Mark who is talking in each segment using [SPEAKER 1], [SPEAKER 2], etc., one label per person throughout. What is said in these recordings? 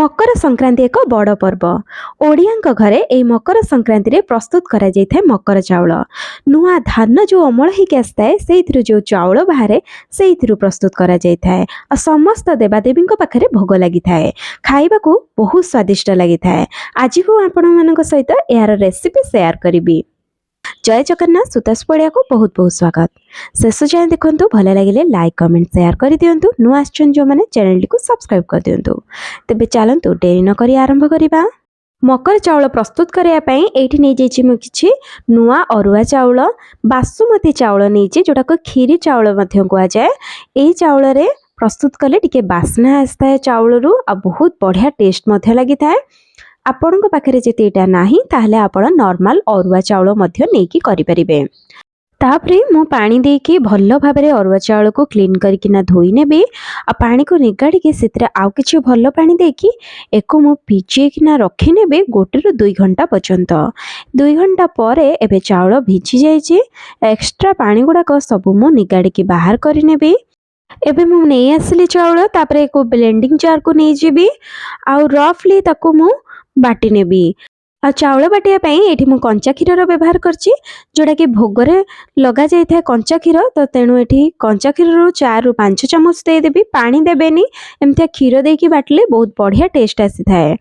[SPEAKER 1] मकर संक्रांति एक बड़ पर्व। ओडिया घरे ए मकर संक्रांति रे प्रस्तुत करा जायथाय मकर चाउल। नुआ धान जो अमल होइक आसताय सेइथिरु जो चाउल बाहरे सेइथिरु प्रस्तुत करा जायथाय आ समस्त देवादेवी पाखरे भोग लागिथाय। खाइबाकू बहुत स्वादिष्ट लागिथाय। आज को आपण मानक सहित यार रेसिपी शेयर करिबी। जय जगन्नाथ सुतास पड़िया को बहुत बहुत स्वागत। शेष जाए देखु भल लगे लाइक कमेंट शेयर कर दिंतु। नुआ आछन जो माने चैनल को सब्सक्राइब कर दिंतु। तेबे चलंतु डेरी न करी आरंभ करिबा। मकर चाउल प्रस्तुत करया पई एठी नै जेछि मु किछि नुआ अरुआ चाउल बासुमती चाउल नैछि जोटा को खीरी चाउल मध्य कुआ जाय। एई चाउल रे प्रस्तुत कले टिके बास्ना आस्ताय चाउल रु आ बहुत बढ़िया टेस्ट मध्य लागिथाय। आपण पाखे जदि एटा नाही ताहले आपण नॉर्मल अरुआ चाउल मध्य नेकी करि परिबे। तापरे मु पानी देकी भल्लो भाबरे अरुआ चाउल को क्लीन करिकिना धोई नेबे। आ पानी को निगाड़ी के सेतरे आउ किछि भल्लो पानी देकी एको मु भिजेकिना रखि नेबे 1 ରୁ 2 घंटा पर्यंत। 2 घंटा परे एबे चाउल भिजी जायछि। एक्स्ट्रा पानी गुडा को सब मु निगाड़ी के बाहर करि नेबे। एबे मु नै आसली चाउल तापरे एको ब्लेंडिंग जार को नै जेबी आ रफली ताको मु बाटी नेबी। आ चाउल बाटिया पई एठी मु कंचा खीर रो व्यवहार करछि जोडा कि भोगरे लगा जाय था कंचा खीर। तो तेणु एठी कंचा खीर रो 4 ରୁ 5 चामच दे देबी। पानी देबेनी। एमतिया खीर देकी बाटले बहुत बढ़िया टेस्ट आसी थाए।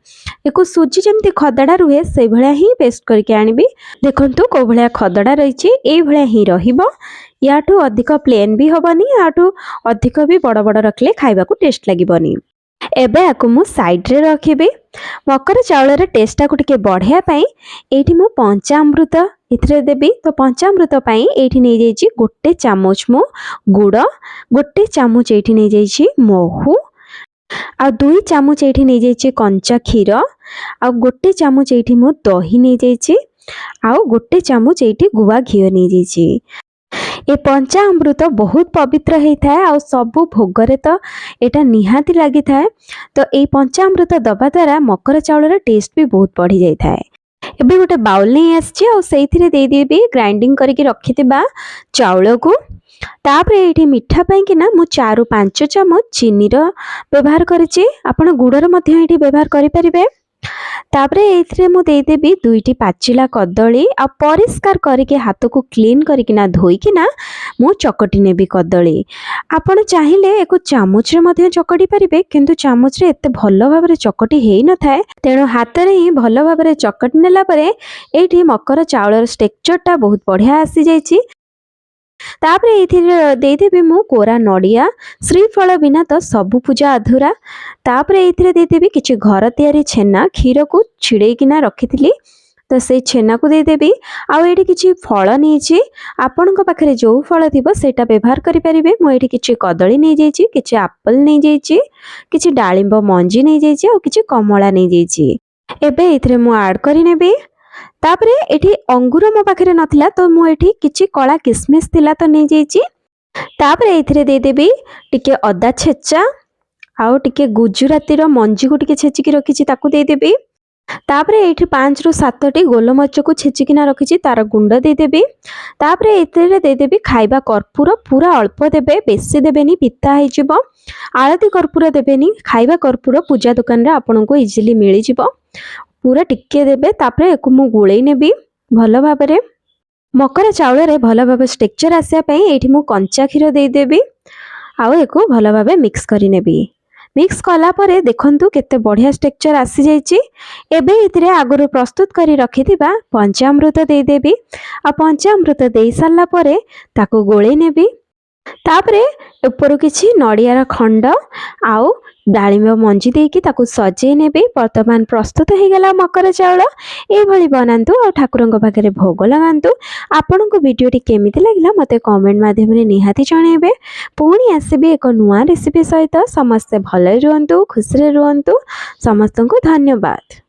[SPEAKER 1] एको सुजी जेमति खदडा रुहे से भलिया ही पेस्ट करके आनिबी। देखंतु को भलिया खदडा रहिछि एई भलिया ही रहिबो। याठू अधिक प्लेन भी हबनी याठू अधिक भी बड़ बड़ रखले खाइबा को टेस्ट लागिबनी। एबे आकु मु साइड रे रखिबे। मकर चाउल रे टेस्ट को टिके बढ़िया पई एठी मु पंचामृत इथरे देबी। तो पंचामृत पई एठी नै जायछि 1 चामच मु गुड़, 1 चामच एठी नै जायछि महू आ 2 चामच एठी नै जायछि कंचा खीर आ 1 चामच एठी मु दही नै जायछि आ 1 चामच एठी गुवा घियो नै जायछि। ए पंचामृत बहुत पवित्र होता है। आ सबु भोगरे तो एटा निहाती लगी थाए। तो ए पंचामृत दबा द्वारा मकर चाउल टेस्ट भी बहुत बढ़ी जाई थाए। एबे गोटे बाउल नहीं आछि आ सेइथिरे दे देबी ग्राइंडिंग करके रखिथिबा चाउल को। तापरे एठी मिठा पई कि ना मु 4 ରୁ 5 चामच चीनी रो व्यवहार करिछि। आपण गुडर मध्य एठी व्यवहार करि परिबे। तापरे एथिरे मु दे देबी 2टी पाचिला कदली आ परिष्कार करके हाथ को क्लीन करकिना धोइकिना मु चकटी नेबी कदली। आपण चाहिले एको चामच रे मध्य चकटी परिबे किंतु चामच रे एते भलो भाबरे चकटी हेई न थाए। तेणु हाथ रे ही भलो भाबरे चकटी नेला परे एठी मकर चाउलर स्ट्रक्चर टा बहुत बढ़िया आसी जायछि। तापरे एथिरे दे देबी मु कोरा नडिया। श्रीफल बिना तो सबु पूजा अधूरा। तापरे एथिरे दे देबी किछि घर तयारी छेना खीर को छिड़ेकिना रखिथिली। तो से छेना को दे देबी। आ एठी किछि फल नेछि आपन को पाखरे जो फल थिबो सेटा व्यवहार करि परिबे। मु एठी किछि कदली नै जायछि, किछि एप्पल नै जायछि, किछि डाळिंब मंजी नै जायछि आ किछि कमला नै जायछि। एबे एथिरे मु ऐड करि नेबी। तापरे एठी अंगूर मो पाखरे नथिला तो मु एठी किछि कला किसमिस थिला तो नै जायछि। तापरे एथिरे दे देबी टिके अदा छेचा आउ टिके गुजराती रो मंजी को टिके छेची की रखिछि ताकू दे देबी। तापरे एठी 5 ରୁ 7टी गोलमरिच को छेचिकिना रखिछि तार गुंड दे देबी। तापरे एथिरे दे देबी खाइबा कर्पूर पूरा अल्प देबे बेसी देबेनी पिता हे जिवो। आळती कर्पूर देबेनी। खाइबा कर्पूर पूजा दुकान रे आपन को इजीली मिली जिवो। पूरा टिके देबे। तापरे एको मु गोळेई नेबी भलो भाबरे। मकर चाउल रे भलो भाबे स्ट्रक्चर आसिया पई एठी मु कंचा खीर दे देबी आ एको भलो भाबे मिक्स करि नेबी। मिक्स कला परे देखंतु केते बढ़िया स्ट्रक्चर आसी जायछि। एबे इतरे आगुरु प्रस्तुत करी रखिथिबा पंचामृत दे देबी। आ पंचामृत देई सारला परे ताको गोळे नेबी। तापरे ऊपर किछि नडियार खंड आउ डाळिंब मंजी देकी ताको सजे नेबी। वर्तमान प्रस्तुत हो गला मकर चाउल। ए भली बनांतु आ ठाकुरंग पाखरे भोग लगांतु। आपनको वीडियोटी केमिति लागिला मते कमेंट माध्यम रे निहाती जणाइबे। पुणी आसीबे एक नुआ रेसिपी सहित। समस्त भले रुहंतु खुशी रे रुहंतु। समस्तंको धन्यवाद।